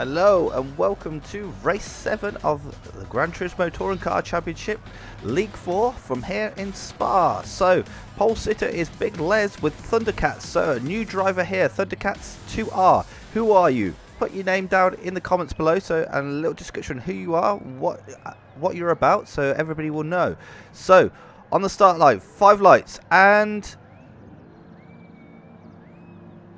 Hello and welcome to race 7 of the Gran Turismo Touring Car Championship League 4 from here in Spa. So pole sitter is Big Les with Thundercats. So a new driver here, Thundercats 2R. Who are you? Put your name down in the comments below, so and a little description who you are, what you're about, so everybody will know. So on the start line, 5 lights and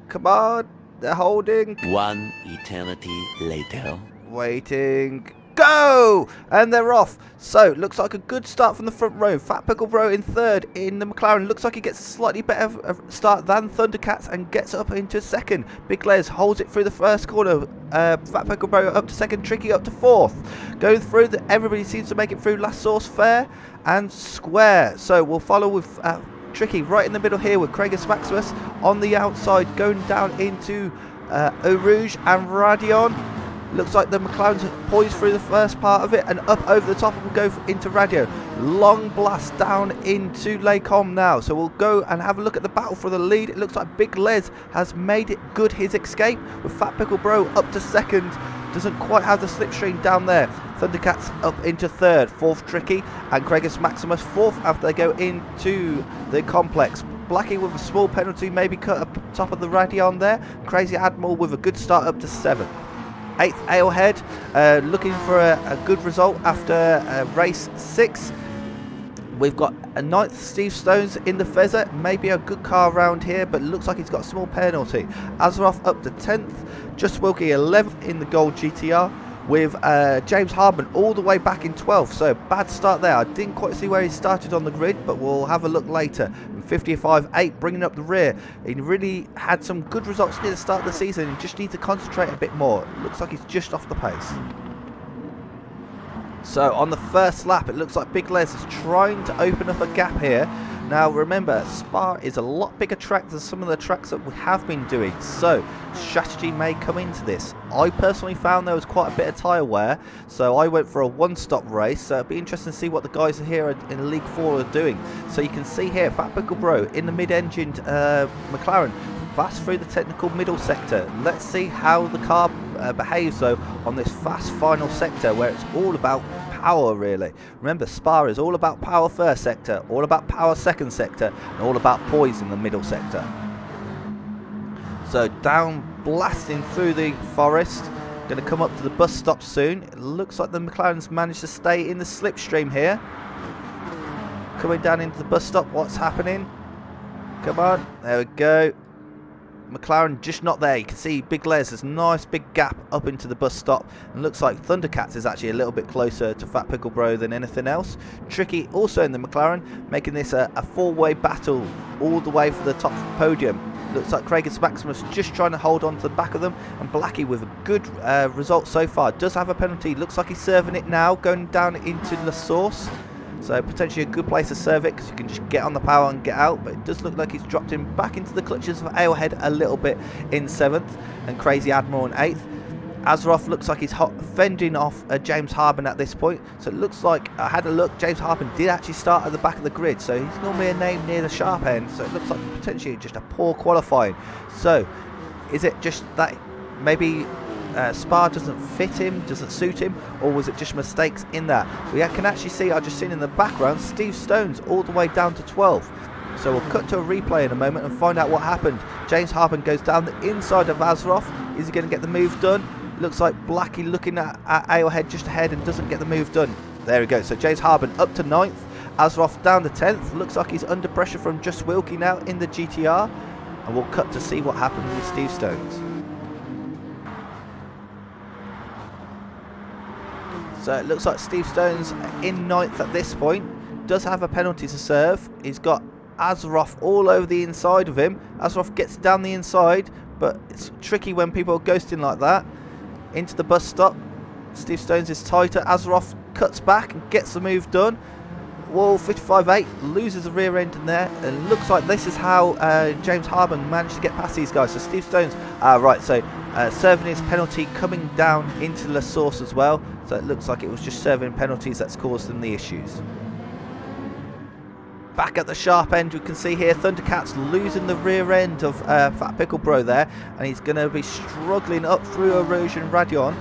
come on. They're holding. One eternity later. Waiting. Go! And they're off. So, looks like a good start from the front row. Fat Pickle Bro in third in the McLaren. Looks like he gets a slightly better start than Thundercats and gets up into second. Big Les holds it through the first corner. Fat Pickle Bro up to second. Tricky up to fourth. Going through, everybody seems to make it through Last Source, Fair and Square. So, we'll follow with Tricky right in the middle here with Craigus Maximus on the outside, going down into Eau Rouge and Radion. Looks like the McLaren's poised through the first part of it and up over the top and we'll go into Radio. Long blast down into Les Combes now. So we'll go and have a look at the battle for the lead. It looks like Big Les has made it good his escape with Fat Pickle Bro up to second. Doesn't quite have the slipstream down there. Thundercats up into third, fourth Tricky, and Craigus Maximus fourth after they go into the complex. Blackie with a small penalty, maybe cut up top of the Radion there. Crazy Admiral with a good start up to seventh. 8th Alehead, looking for a good result after race 6. We've got a 9th Steve Stones in the Fezzer, maybe a good car around here, but it looks like he's got a small penalty. Azeroth up to 10th, Just Wilkie 11th in the Gold GTR, with James Hardman all the way back in 12th, so bad start there. I didn't quite see where he started on the grid, but we'll have a look later. 55.8 bringing up the rear. He really had some good results near the start of the season and just needs to concentrate a bit more. It looks like he's just off the pace. So on the first lap, it looks like Big Les is trying to open up a gap here. Now remember, Spa is a lot bigger track than some of the tracks that we have been doing, so strategy may come into this. I personally found there was quite a bit of tyre wear, so I went for a one-stop race. So it'll be interesting to see what the guys here in League 4 are doing. So you can see here, Fat Pickle Bro in the mid-engined McLaren, fast through the technical middle sector. Let's see how the car behaves though on this fast final sector where it's all about power really. Remember, Spa is all about power first sector, all about power second sector, and all about poise in the middle sector. So down blasting through the forest, going to come up to the bus stop soon. It looks like the McLaren's managed to stay in the slipstream here. Coming down into the bus stop, what's happening? Come on, there we go. McLaren just not there. You can see Big Les has a nice big gap up into the bus stop, and looks like Thundercats is actually a little bit closer to Fat Pickle Bro than anything else. Tricky also in the McLaren, making this a four-way battle all the way for the top podium. Looks like Craigus Maximus just trying to hold on to the back of them, and Blackie with a good result so far. Does have a penalty, looks like he's serving it now, going down into La Source. So potentially a good place to serve it because you can just get on the power and get out. But it does look like he's dropped him back into the clutches of Alehead a little bit in 7th and Crazy Admiral in 8th. Azeroth looks like he's fending off James Hardman at this point. So it looks like, I had a look, James Hardman did actually start at the back of the grid. So he's normally a name near the sharp end. So it looks like potentially just a poor qualifying. So is it just that maybe Spa doesn't fit him, doesn't suit him, or was it just mistakes in that? We can actually see, I've just seen in the background, Steve Stones all the way down to 12th. So we'll cut to a replay in a moment and find out what happened. James Hardman goes down the inside of Azeroth. Is he going to get the move done? Looks like Blackie looking at Alehead just ahead and doesn't get the move done. There we go. So James Hardman up to 9th. Azeroth down to 10th. Looks like he's under pressure from Just Wilkie now in the GTR. And we'll cut to see what happens with Steve Stones. So it looks like Steve Stones in 9th at this point. Does have a penalty to serve. He's got Azeroth all over the inside of him. Azeroth gets down the inside, but it's tricky when people are ghosting like that. Into the bus stop. Steve Stones is tighter. Azeroth cuts back and gets the move done. Wall 55.8 loses the rear end in there, and looks like this is how James Hardman managed to get past these guys. So Steve Stones, right, so serving his penalty coming down into La Source as well. So it looks like it was just serving penalties that's caused them the issues. Back at the sharp end, we can see here Thundercats losing the rear end of Fat Pickle Bro there, and he's going to be struggling up through Erosion Radion.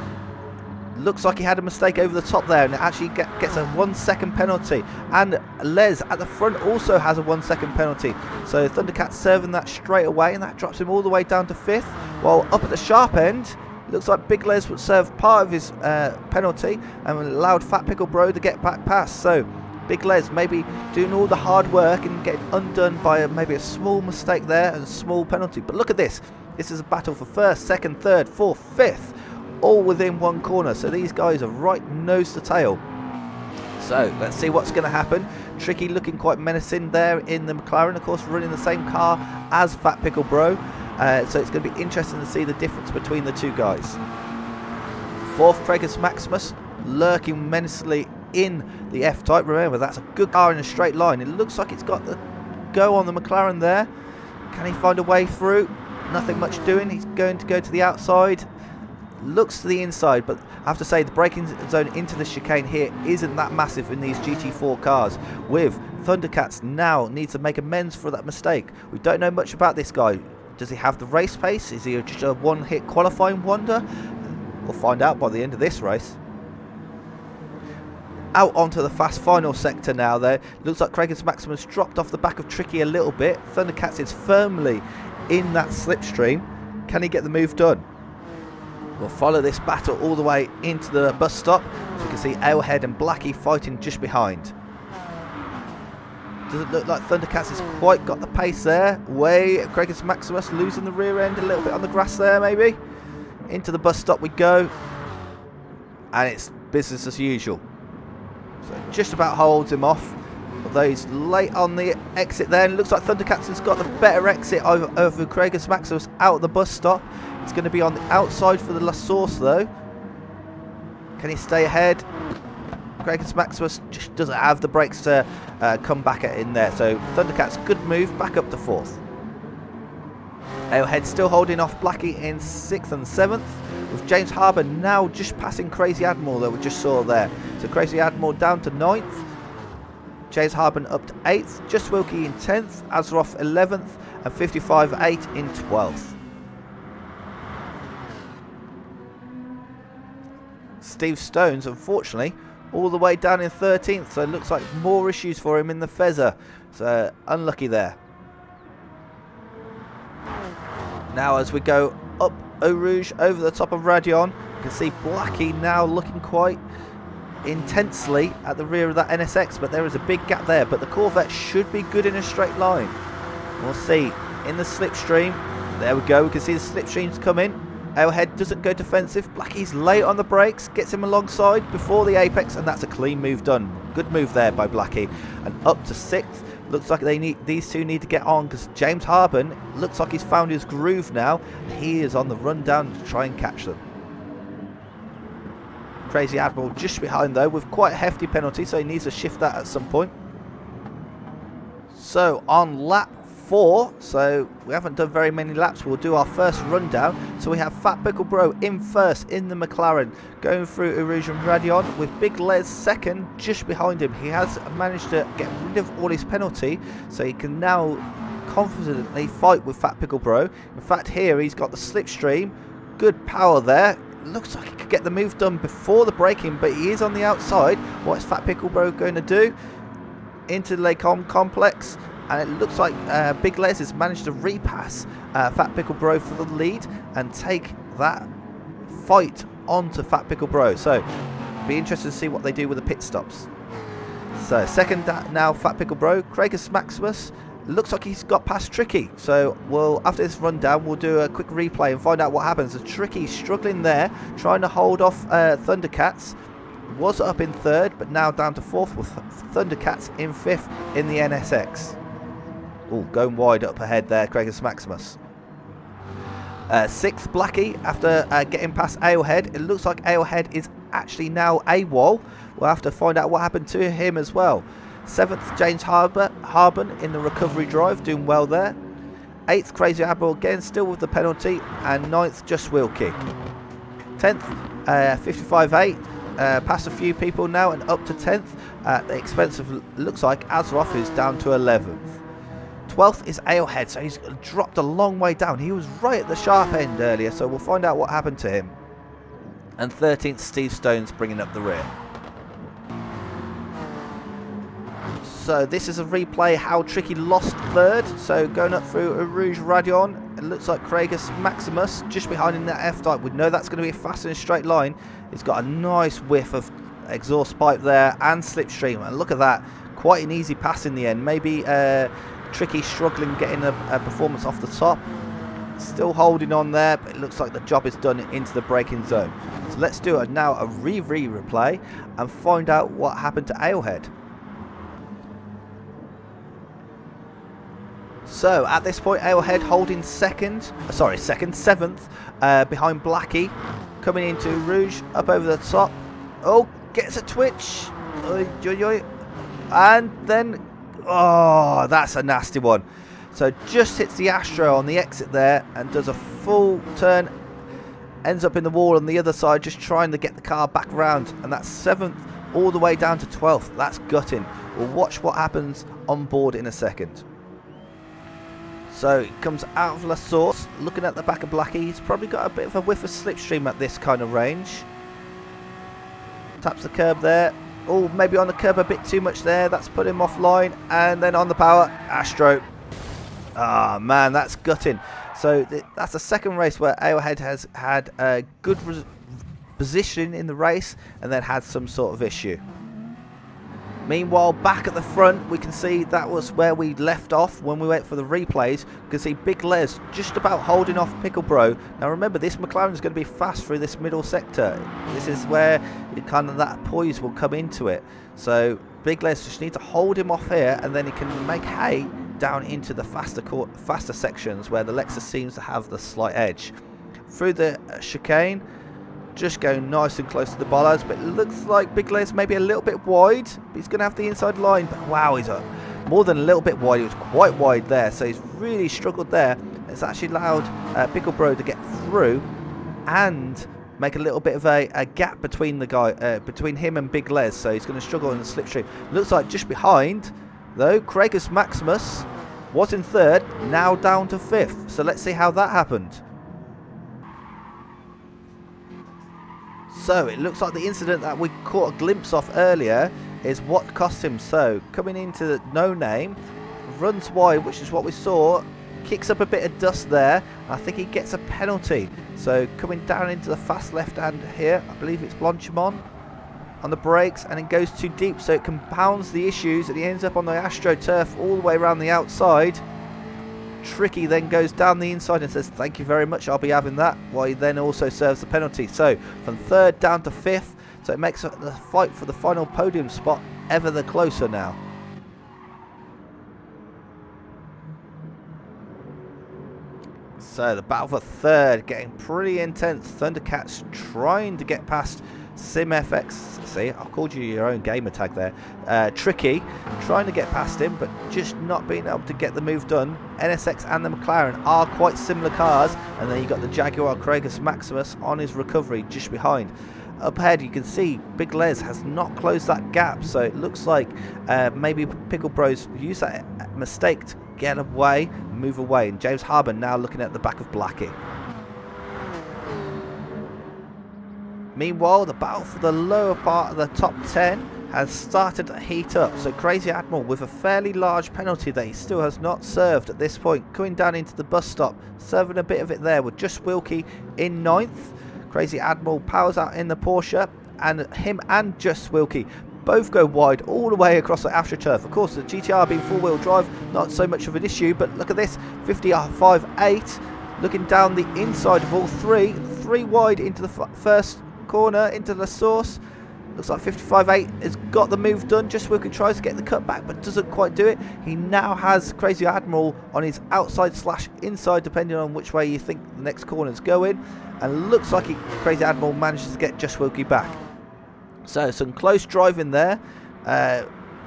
Looks like he had a mistake over the top there, and it actually gets a 1 second penalty. And Les at the front also has a 1 second penalty. So Thundercats serving that straight away, and that drops him all the way down to 5th. While up at the sharp end, looks like Big Les would serve part of his penalty and allowed Fat Pickle Bro to get back past. So Big Les maybe doing all the hard work and getting undone by maybe a small mistake there and a small penalty. But look at this. This is a battle for 1st, 2nd, 3rd, 4th, 5th. All within one corner. So these guys are right nose to tail. So let's see what's going to happen. Tricky looking quite menacing there in the McLaren. Of course, running the same car as Fat Pickle Bro. So it's going to be interesting to see the difference between the two guys. 4th, Craigus Maximus lurking menacingly in the F-Type. Remember, that's a good car in a straight line. It looks like it's got the go on the McLaren there. Can he find a way through? Nothing much doing. He's going to go to the outside. Looks to the inside, but I have to say the braking zone into the chicane here isn't that massive in these GT4 cars. With Thundercats now needs to make amends for that mistake. We don't know much about this guy. Does he have the race pace? Is he just a one-hit qualifying wonder? We'll find out by the end of this race. Out onto the fast final sector now there. Looks like Craigus Maximus dropped off the back of Tricky a little bit. Thundercats is firmly in that slipstream. Can he get the move done? We'll follow this battle all the way into the bus stop. So you can see Alehead and Blackie fighting just behind. Doesn't look like Thundercats has quite got the pace there. Way Craigus Maximus losing the rear end a little bit on the grass there maybe. Into the bus stop we go. And it's business as usual. So just about holds him off. Although he's late on the exit there. And it looks like Thundercats has got the better exit over Craigus Maximus out of the bus stop. It's going to be on the outside for the La Source though. Can he stay ahead? Craigus Maximus just doesn't have the brakes to come back in there. So Thundercats, good move, back up to 4th. Alehead still holding off Blackie in 6th and 7th. With James Harbour now just passing Crazy Admiral that we just saw there. So Crazy Admiral down to 9th. James Harbour up to 8th. Just Wilkie in 10th. Azeroth 11th. And 55.8 in 12th. Steve Stones, unfortunately, all the way down in 13th. So it looks like more issues for him in the Fezzer. So unlucky there. Now as we go up Eau Rouge over the top of Radion, you can see Blackie now looking quite intensely at the rear of that NSX, but there is a big gap there. But the Corvette should be good in a straight line. We'll see in the slipstream. There we go. We can see the slipstreams come in. Alehead doesn't go defensive. Blackie's late on the brakes, gets him alongside before the apex, and that's a clean move done. Good move there by Blackie. And up to 6th. Looks like these two need to get on because James Harben looks like he's found his groove now. He is on the run down to try and catch them. Crazy Admiral just behind though with quite a hefty penalty, so he needs to shift that at some point. So on lap 4, so we haven't done very many laps, we'll do our first rundown. So we have Fat Pickle Bro in first in the McLaren, going through Erosion Radion with Big Les second just behind him. He has managed to get rid of all his penalty, so he can now confidently fight with Fat Pickle Bro. In fact here he's got the slipstream, good power there. Looks like he could get the move done before the braking, but he is on the outside. What is Fat Pickle Bro going to do? Into the Lacombe complex. And it looks like Big Les has managed to repass Fat Pickle Bro for the lead and take that fight onto Fat Pickle Bro. So, be interested to see what they do with the pit stops. So, second now Fat Pickle Bro. Craigus Maximus looks like he's got past Tricky. So, after this rundown, we'll do a quick replay and find out what happens. So, Tricky's struggling there, trying to hold off Thundercats. Was up in 3rd, but now down to 4th with Thundercats in 5th in the NSX. Oh, going wide up ahead there, Craigus Maximus. 6th, Blackie, after getting past Alehead. It looks like Alehead is actually now AWOL. We'll have to find out what happened to him as well. 7th, James Harben in the recovery drive, doing well there. 8th, Crazy Admiral again, still with the penalty. And 9th, Just Wilkie. 10th, 55.8. past a few people now and up to 10th at the expense of, looks like, Azeroth, who's down to 11th. 12th is Alehead, so he's dropped a long way down. He was right at the sharp end earlier, so we'll find out what happened to him. And 13th, Steve Stone's bringing up the rear. So this is a replay how Tricky lost third. So going up through a Rouge Radion, it looks like Craigus Maximus just behind in that F-type. We know that's going to be a fast and straight line. It's got a nice whiff of exhaust pipe there and slipstream. And look at that, quite an easy pass in the end. Maybe Tricky struggling getting a performance off the top. Still holding on there, but it looks like the job is done into the braking zone. So let's do now a replay and find out what happened to Alehead. So at this point, Alehead holding seventh, behind Blackie, coming into Rouge, up over the top. Oh, gets a twitch, and then, oh, that's a nasty one. So just hits the Astro on the exit there and does a full turn, ends up in the wall on the other side, just trying to get the car back round, and that's 7th all the way down to 12th. That's gutting. We'll watch what happens on board in a second. So it comes out of La Source, looking at the back of Blackie. He's probably got a bit of a whiff of slipstream at this kind of range. Taps the curb there. Oh, maybe on the curb a bit too much there. That's put him offline. And then on the power, Astro. Ah, man, that's gutting. So that's the second race where Alehead has had a good position in the race and then had some sort of issue. Meanwhile, back at the front, we can see that was where we left off when we went for the replays. You can see Big Les just about holding off Pickle Bro. Now remember, this McLaren is going to be fast through this middle sector. This is where kind of that poise will come into it. So Big Les just needs to hold him off here, and then he can make hay down into the faster sections where the Lexus seems to have the slight edge. Through the chicane, just going nice and close to the bollards, but it looks like Big Les maybe a little bit wide, but he's going to have the inside line. But wow, he's more than a little bit wide. He was quite wide there, so he's really struggled there. It's actually allowed Pickle Bro to get through and make a little bit of a gap between between him and Big Les, so he's going to struggle in the slipstream. Looks like just behind, though, Craigus Maximus was in third, now down to 5th. So let's see how that happened. So it looks like the incident that we caught a glimpse of earlier is what cost him. So coming into the No Name, runs wide, which is what we saw, kicks up a bit of dust there. I think he gets a penalty. So coming down into the fast left hand here, I believe it's Blanchimont on the brakes, and it goes too deep, so it compounds the issues, and he ends up on the AstroTurf all the way around the outside. Tricky then goes down the inside and says thank you very much, I'll be having that, while he then also serves the penalty. So from 3rd down to 5th, so it makes the fight for the final podium spot ever the closer now. So the battle for 3rd getting pretty intense. Thundercats trying to get past SimFX. See, I've called you your own gamer tag there. Tricky trying to get past him, but just not being able to get the move done. NSX and the McLaren are quite similar cars, and then you got the Jaguar Craigus Maximus on his recovery just behind. Up ahead, you can see Big Les has not closed that gap, so it looks like maybe Pickle Bros used that mistake to get away, move away. And James Harbour now looking at the back of Blackie. Meanwhile, the battle for the lower part of the top 10 has started to heat up. So Crazy Admiral with a fairly large penalty that he still has not served at this point, coming down into the bus stop, serving a bit of it there with Just Wilkie in 9th. Crazy Admiral powers out in the Porsche, and him and Just Wilkie both go wide all the way across the AstroTurf. Of course, the GTR being four-wheel drive, not so much of an issue, but look at this, 55.8, looking down the inside of all three wide into the first corner, into the source. Looks like 55.8 has got the move done. Just Wilkie tries to get the cut back, but doesn't quite do it. He now has Crazy Admiral on his outside / inside, depending on which way you think the next corner is going. And looks like Crazy Admiral manages to get Just Wilkie back. So some close driving there,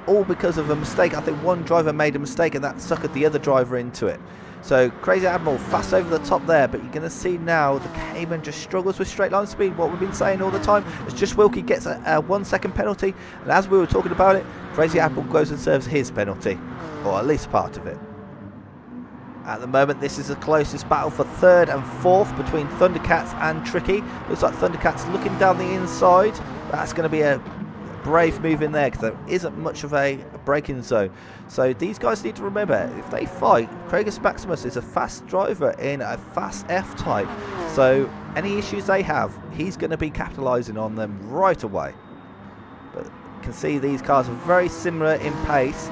all because of a mistake. I think one driver made a mistake, and that suckered the other driver into it. So Crazy Admiral fast over the top there, but you're going to see now the Cayman just struggles with straight line speed. What we've been saying all the time is just Wilkie gets a 1 second penalty, and as we were talking about it, Crazy Admiral goes and serves his penalty, or at least part of it. At the moment, this is the closest battle for third and fourth between Thundercats and Tricky. Looks like Thundercats looking down the inside. That's going to be a brave move in there because there isn't much of a braking zone. So these guys need to remember, if they fight, Craigus Maximus is a fast driver in a fast F-type. So any issues they have, he's going to be capitalising on them right away. But you can see these cars are very similar in pace.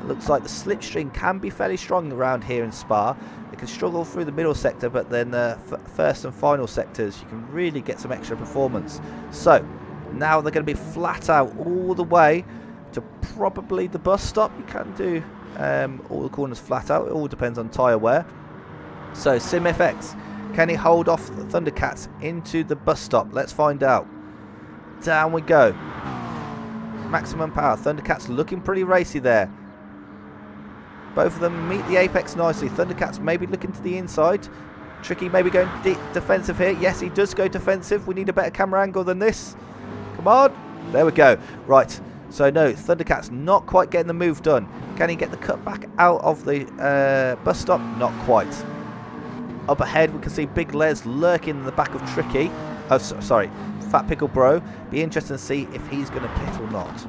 Looks like the slipstream can be fairly strong around here in Spa. It can struggle through the middle sector, but then the first and final sectors you can really get some extra performance. So now they're going to be flat out all the way to probably the bus stop. You can do all the corners flat out. It all depends on tyre wear. So SimFX, can he hold off the Thundercats into the bus stop? Let's find out. Down we go. Maximum power. Thundercats looking pretty racy there. Both of them meet the apex nicely. Thundercats maybe looking to the inside. Tricky maybe going defensive here. Yes, he does go defensive. We need a better camera angle than this. Come on. There we go. Right. So no, Thundercats not quite getting the move done. Can he get the cut back out of the bus stop? Not quite. Up ahead we can see Big Les lurking in the back of Tricky. Oh, sorry. Fat Pickle Bro. Be interesting to see if he's going to pit or not.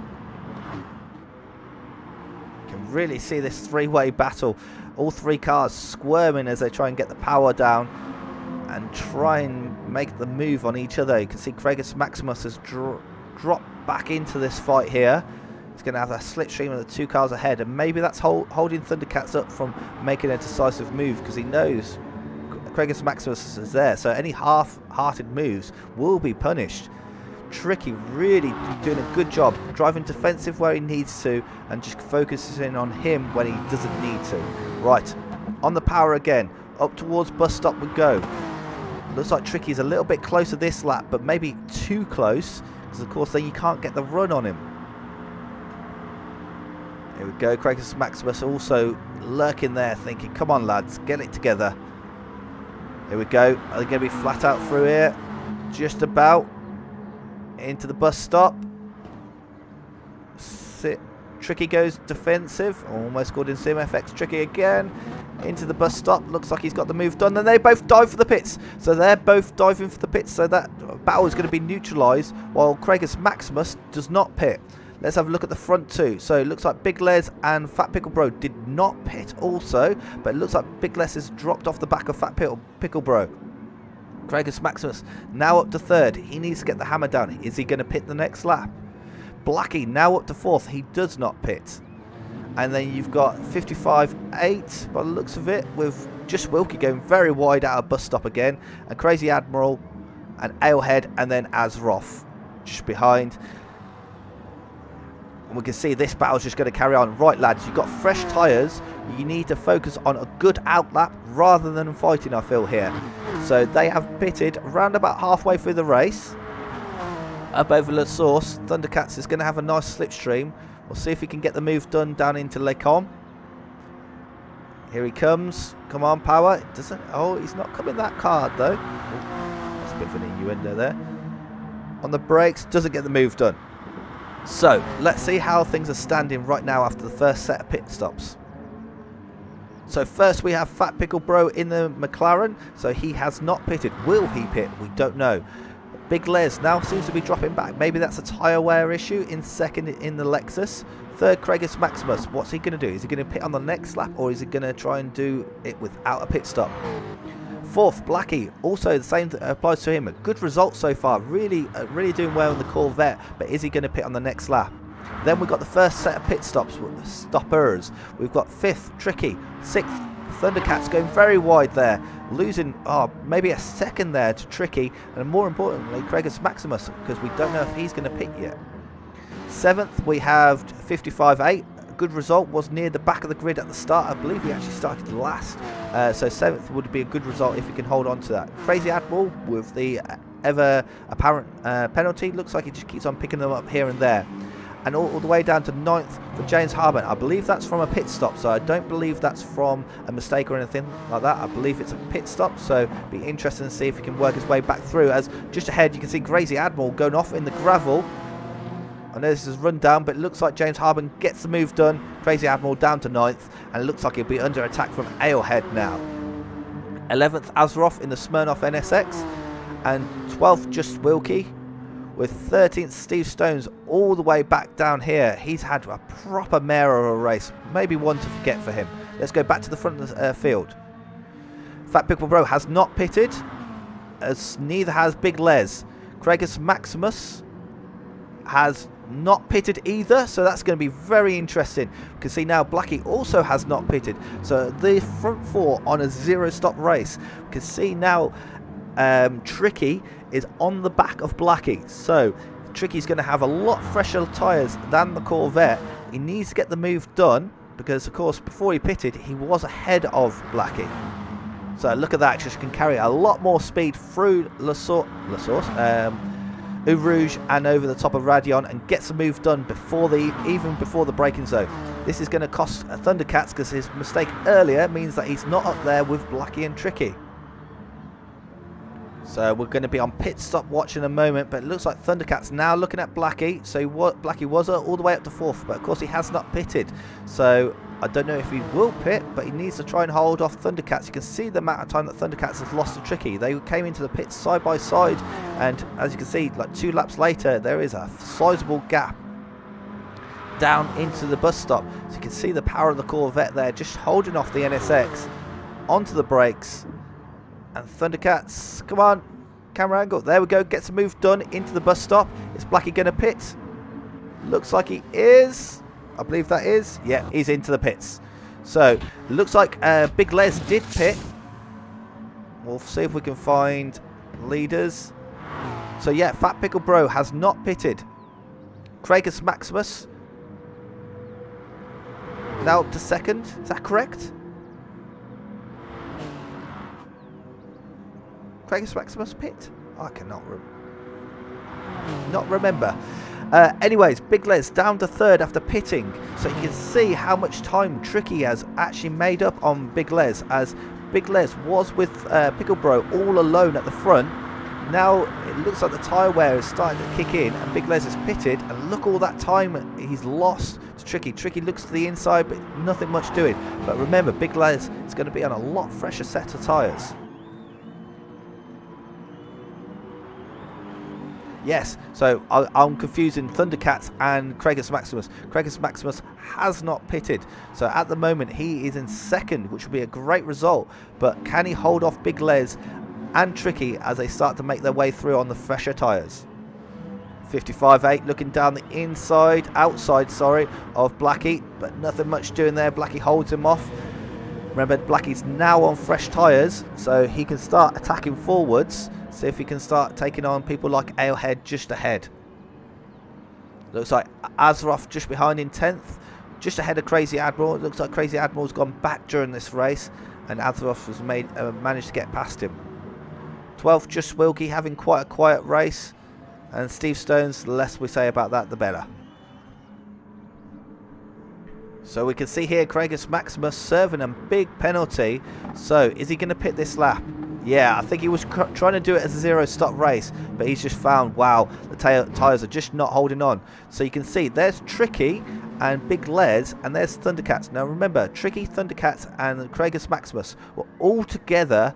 Really see this three-way battle. All three cars squirming as they try and get the power down and try and make the move on each other. You can see Craigus Maximus has dropped back into this fight here. He's going to have a slipstream of the two cars ahead, and maybe that's holding Thundercats up from making a decisive move because he knows Craigus Maximus is there. So any half-hearted moves will be punished. Tricky really doing a good job driving defensive where he needs to and just focusing on him when he doesn't need to. Right, on the power again, up towards bus stop we go. Looks like Tricky's a little bit closer this lap, but maybe too close because of course then you can't get the run on him. Here we go, Craigus Maximus also lurking there thinking, come on lads, get it together. Here we go, are they going to be flat out through here? Just about. Into the bus stop. Tricky goes defensive. Almost called in SimFX. Tricky again. Into the bus stop. Looks like he's got the move done. And they both dive for the pits. So they're both diving for the pits. So that battle is going to be neutralised while Craigus Maximus does not pit. Let's have a look at the front two. So it looks like Big Les and Fat Pickle Bro did not pit also. But it looks like Big Les has dropped off the back of Fat Pickle Bro. Craigus Maximus now up to third. He needs to get the hammer down. Is he going to pit the next lap? Blackie now up to fourth. He does not pit. And then you've got 55.8 by the looks of it, with just Wilkie going very wide out of bus stop again. And Crazy Admiral and Alehead and then Azroth just behind. And we can see this battle's just going to carry on. Right lads, you've got fresh tyres. You need to focus on a good outlap rather than fighting, I feel, here. So they have pitted around about halfway through the race. Up over La Source, Thundercats is going to have a nice slipstream. We'll see if he can get the move done down into Le Con. Here he comes. Come on, power. It doesn't. Oh, he's not coming that hard though. Oh, that's a bit of an innuendo there. On the brakes, doesn't get the move done. So let's see how things are standing right now after the first set of pit stops. So first we have Fat Pickle Bro in the McLaren, so he has not pitted. Will he pit? We don't know. Big Les now seems to be dropping back. Maybe that's a tyre wear issue. In second in the Lexus. Third, Craigus Maximus. What's he going to do? Is he going to pit on the next lap, or is he going to try and do it without a pit stop? Fourth, Blackie. Also the same applies to him. A good result so far. Really doing well in the Corvette, but is he going to pit on the next lap? Then we've got the first set of pit stoppers. We've got fifth, Tricky. Sixth, Thundercats going very wide there. Losing maybe a second there to Tricky. And more importantly, Craigus Maximus, because we don't know if he's going to pit yet. Seventh, we have 55.8. A good result, was near the back of the grid at the start. I believe he actually started last. So seventh would be a good result if he can hold on to that. Crazy Admiral with the ever apparent penalty. Looks like he just keeps on picking them up here and there. And all the way down to 9th, for James Harben. I believe that's from a pit stop, so I don't believe that's from a mistake or anything like that. I believe it's a pit stop, so be interesting to see if he can work his way back through. As just ahead, you can see Crazy Admiral going off in the gravel. I know this is run down, but it looks like James Harben gets the move done. Crazy Admiral down to 9th, and it looks like he'll be under attack from Alehead now. 11th, Azeroth in the Smirnoff NSX, and 12th, Just Wilkie, with 13th, Steve Stones all the way back down here. He's had a proper mare of a race, maybe one to forget for him. Let's go back to the front of the field. Fat Pickle Bro has not pitted, as neither has Big Les. Craigus Maximus has not pitted either, so that's going to be very interesting. You can see now Blackie also has not pitted, so the front four on a 0-stop race. You can see now Tricky is on the back of Blackie, so Tricky's going to have a lot fresher tyres than the Corvette. He needs to get the move done because, of course, before he pitted he was ahead of Blackie. So look at that, just can carry a lot more speed through La Source, Eau Rouge and over the top of Radion, and gets the move done even before the braking zone. This is going to cost Thundercats because his mistake earlier means that he's not up there with Blackie and Tricky. So we're going to be on pit stop watch in a moment, but it looks like Thundercats now looking at Blackie. So Blackie was all the way up to 4th, but of course he has not pitted. So I don't know if he will pit, but he needs to try and hold off Thundercats. You can see the amount of time that Thundercats has lost to Tricky. They came into the pit side by side, and as you can see, like 2 laps later, there is a sizable gap down into the bus stop. So you can see the power of the Corvette there, just holding off the NSX onto the brakes. And Thundercats, come on, camera angle, there we go, gets a move done into the bus stop. Is Blackie going to pit? Looks like he is. I believe that is. Yeah, he's into the pits. So, looks like Big Les did pit. We'll see if we can find leaders. So, yeah, Fat Pickle Bro has not pitted. Craigus Maximus now up to 2nd. Is that correct? Craigus Maximus pit? I cannot remember. Anyways, Big Les down to 3rd after pitting, so you can see how much time Tricky has actually made up on Big Les, as Big Les was with Pickle Bro all alone at the front. Now it looks like the tyre wear is starting to kick in, and Big Les has pitted, and look all that time he's lost to Tricky. Tricky looks to the inside, but nothing much doing. But remember, Big Les is going to be on a lot fresher set of tyres. Yes, so I'm confusing Thundercats and Craigus Maximus. Craigus Maximus has not pitted, so at the moment he is in 2nd, which would be a great result. But can he hold off Big Les and Tricky as they start to make their way through on the fresher tyres? 55.8 looking down the outside, of Blackie, but nothing much doing there. Blackie holds him off. Remember, Blackie's now on fresh tyres, so he can start attacking forwards. See if he can start taking on people like Alehead just ahead. Looks like Azeroth just behind in 10th, just ahead of Crazy Admiral. It looks like Crazy Admiral's gone back during this race, and Azeroth has managed to get past him. 12th, Just Wilkie, having quite a quiet race, and Steve Stones, the less we say about that, the better. So we can see here Craigus Maximus serving a big penalty. So is he going to pit this lap? Yeah, I think he was trying to do it as a 0-stop race, but he's just found, wow, the tyres are just not holding on. So you can see there's Tricky and Big Les, and there's Thundercats. Now remember, Tricky, Thundercats and Craigus Maximus were all together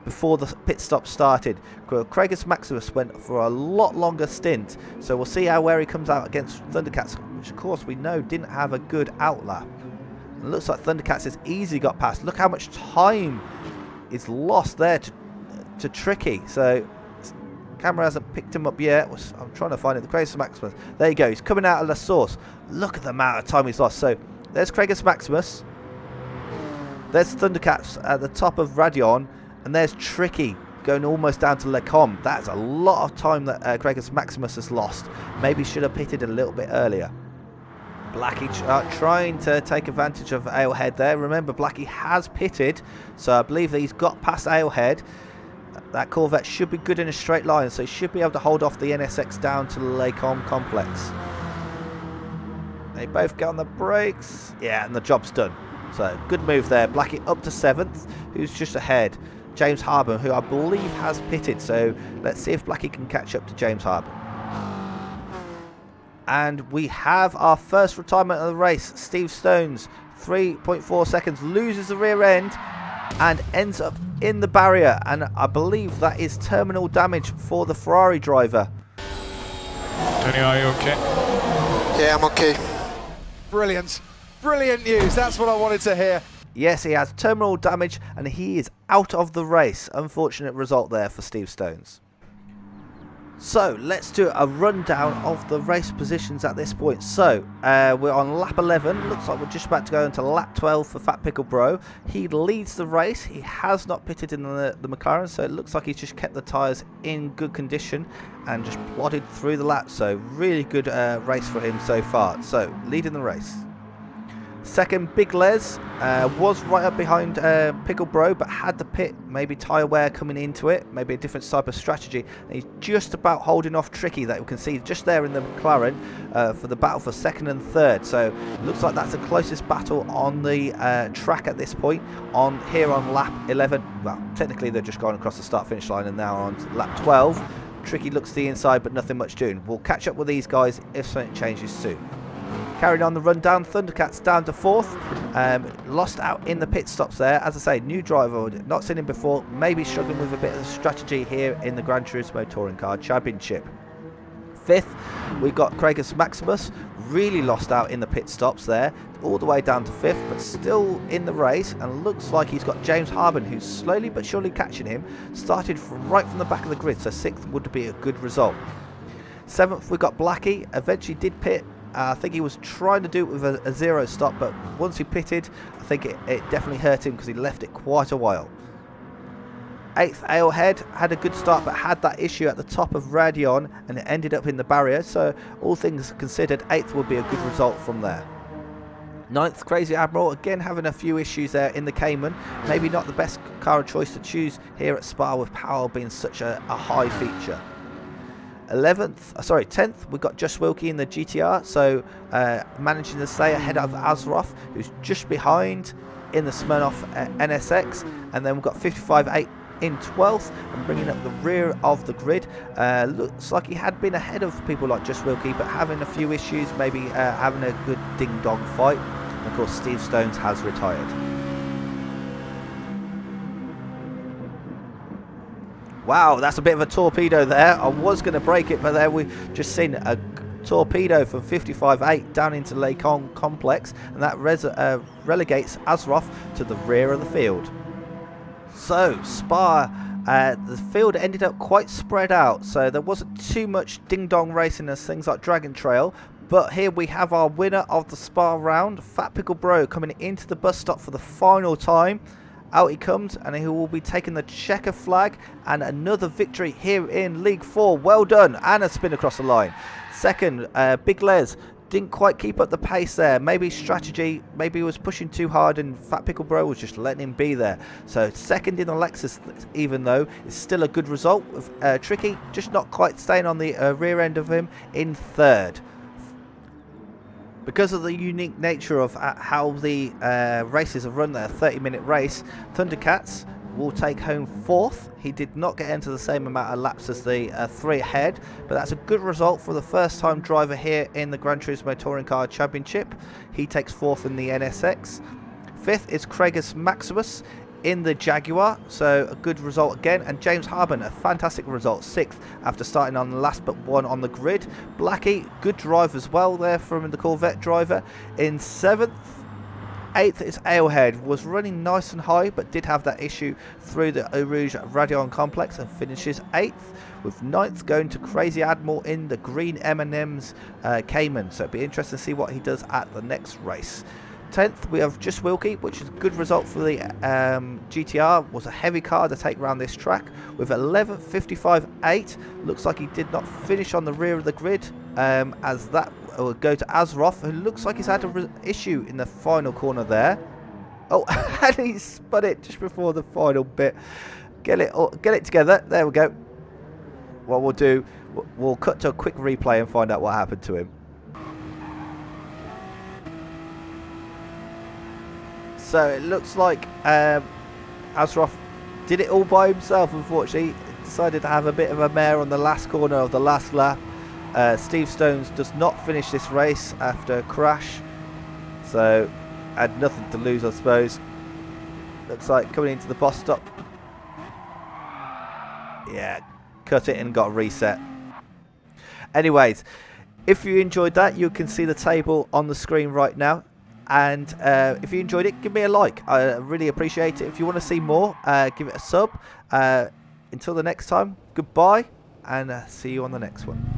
before the pit stop started. Craigus Maximus went for a lot longer stint, so we'll see where he comes out against Thundercats, which of course we know didn't have a good outlap. It looks like Thundercats has easily got past. Look how much time is lost there to Tricky. So camera hasn't picked him up yet. I'm trying to find it. The Craigus Maximus, there you go, he's coming out of La Source. Look at the amount of time he's lost. So there's Craigus Maximus, there's Thundercats at the top of Radion, and there's Tricky going almost down to Lecom. That's a lot of time that Craigus Maximus has lost. Maybe should have pitted a little bit earlier. Blackie trying to take advantage of Alehead there. Remember, Blackie has pitted, so I believe that he's got past Alehead. That Corvette should be good in a straight line, so he should be able to hold off the NSX down to the Lecom complex. They both get on the brakes. Yeah, and the job's done. So good move there. Blackie up to 7th, who's just ahead. James Harbour, who I believe has pitted. So let's see if Blackie can catch up to James Harbour. And we have our first retirement of the race. Steve Stones, 3.4 seconds, loses the rear end and ends up in the barrier. And I believe that is terminal damage for the Ferrari driver. Tony, are you okay? Yeah, I'm okay. Brilliant. Brilliant news. That's what I wanted to hear. Yes, he has terminal damage and he is out of the race. Unfortunate result there for Steve Stones. So let's do a rundown of the race positions at this point. So we're on lap 11. Looks like we're just about to go into lap 12 for Fat Pickle Bro. He leads the race. He has not pitted in the McLaren, so it looks like he's just kept the tyres in good condition and just plodded through the lap. So really good race for him so far. So leading the race. Second, Big Les was right up behind Pickle Bro, but had the pit, maybe tyre wear coming into it, maybe a different type of strategy. And he's just about holding off Tricky, that we can see just there in the McLaren for the battle for 2nd and 3rd. So looks like that's the closest battle on the track at this point. Here on lap 11, well, technically they're just going across the start-finish line, and now on lap 12. Tricky looks to the inside, but nothing much doing. We'll catch up with these guys if something changes soon. Carrying on the rundown, Thundercats down to 4th. Lost out in the pit stops there. As I say, new driver, not seen him before. Maybe struggling with a bit of strategy here in the Gran Turismo Touring Car Championship. 5th, we've got Craigus Maximus. Really lost out in the pit stops there. All the way down to 5th, but still in the race. And looks like he's got James Harbour, who's slowly but surely catching him. Started right from the back of the grid, so 6th would be a good result. 7th, we've got Blackie. Eventually did pit. I think he was trying to do it with a 0 stop, but once he pitted, I think it definitely hurt him because he left it quite a while. 8th, Alehead had a good start, but had that issue at the top of Radion, and it ended up in the barrier. So all things considered, 8th would be a good result from there. 9th, Crazy Admiral, again having a few issues there in the Cayman. Maybe not the best car of choice to choose here at Spa, with power being such a high feature. 10th, we've got Just Wilkie in the GTR, so managing to stay ahead of Azroff, who's just behind in the Smirnoff NSX, and then we've got 55.8 in 12th and bringing up the rear of the grid. Looks like he had been ahead of people like Just Wilkie, but having a few issues, maybe having a good ding-dong fight. And of course, Steve Stones has retired. Wow, that's a bit of a torpedo there. I was going to break it, but there we've just seen a torpedo from 55.8 down into Lacon Complex, and that relegates Azroff to the rear of the field. So, Spa, the field ended up quite spread out, so there wasn't too much ding-dong racing as things like Dragon Trail. But here we have our winner of the Spa round, Fat Pickle Bro, coming into the bus stop for the final time. Out he comes, and he will be taking the checker flag and another victory here in League 4. Well done, and a spin across the line. Second, Big Les didn't quite keep up the pace there. Maybe strategy, maybe he was pushing too hard and Fat Pickle Bro was just letting him be there. So second in the Lexus, even though it's still a good result. Tricky just not quite staying on the rear end of him in 3rd. Because of the unique nature of how the races are run, there, 30-minute race, Thundercats will take home 4th. He did not get into the same amount of laps as the 3 ahead, but that's a good result for the first-time driver here in the Gran Turismo Touring Car Championship. He takes 4th in the NSX. 5th is Craigus Maximus in the Jaguar, so a good result again. And James Harbour, a fantastic result, 6th after starting on the last but one on the grid. Blackie, good drive as well there from the Corvette driver in 7th. 8th is Alehead, was running nice and high, but did have that issue through the Eau Rouge Radion Complex and finishes 8th, with 9th going to Crazy Admiral in the green M&M's Cayman. So it'll be interesting to see what he does at the next race. 10th, we have Just Wilkie, which is a good result for the GTR. Was a heavy car to take around this track. With 11th, 55.8. Looks like he did not finish on the rear of the grid, as that will go to Azroff, who looks like he's had an issue in the final corner there. Oh, and he spun it just before the final bit. Get it together. There we go. What we'll do, we'll cut to a quick replay and find out what happened to him. So it looks like Asroff did it all by himself, unfortunately. Decided to have a bit of a mare on the last corner of the last lap. Steve Stones does not finish this race after a crash, so had nothing to lose, I suppose. Looks like coming into the boss stop. Yeah, cut it and got a reset. Anyways, if you enjoyed that, you can see the table on the screen right now. And if you enjoyed it, give me a like. I really appreciate it. If you want to see more, give it a sub. Until the next time, goodbye, and see you on the next one.